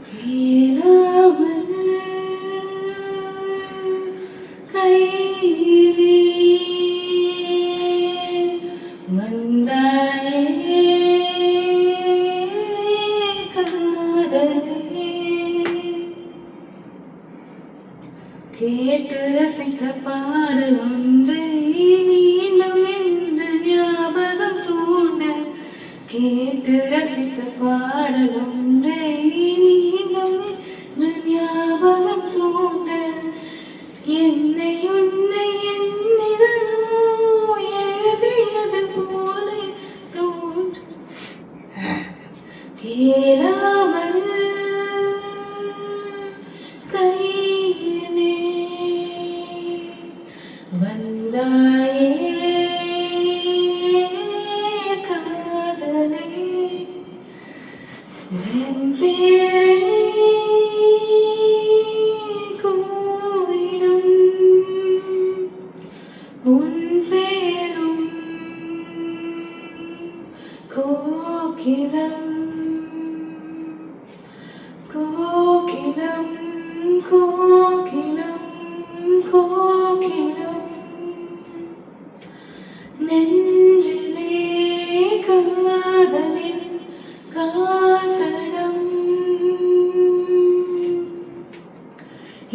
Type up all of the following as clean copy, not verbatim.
கேளாமல் கையிலே வந்தாயே காதலே கேட்டு ரசித்த பாடல் ஒன்றை மீண்டும் என்று ஞாபகம் தூண்ட கேட்டு ரசித்த பாடல் ஒன்றை மீண்டும் என்று ஞாபகம் தூண்ட என்னை உன்னை என்னிதனோ எழுதியது போல தோன்ற கேளாமல் கையிலே வந்தாயே காதலே என் பேரை கூவிடும் உன் பேரும் கோகிலம் கோகிலம் கோகிலம் கோகிலம் நெஞ்சிலே காதலின் காதடம்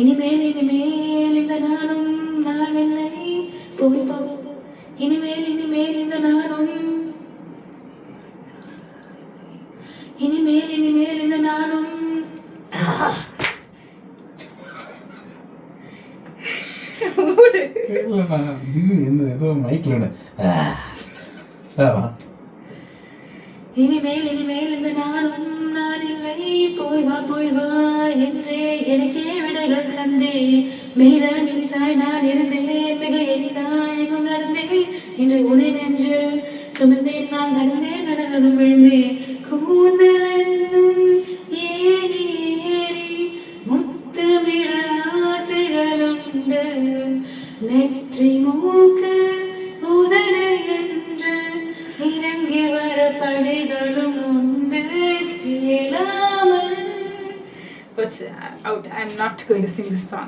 இனிமேல் இனிமேல் இந்த நானும் நானில்லை போய் போ இனிமேல் இனிமேல் இந்த நானும் இனிமேல் இனிமேல் இந்த நானும் இனிமேல் இனிமேல் இந்த நானும் நான் இல்லை போய் வா என்றே எனக்கே விடைகள் தந்தே மெய்தான் இனிதாய் நான் இருந்தேன் மிக எளிதாய் எங்கும் நடந்தேன் இன்று உனை நெஞ்சு சுமந்தேன் நான் நடந்ததும் விழுந்தேன் கூந்தல் என்னும் ஏறி முத்தமிழ ஆசைகளுண்டு நெற்றி மூக்கு உதடு என்று இறங்கி வர படைகளும் உண்டு கேளாமல். But I'm not going to sing this song.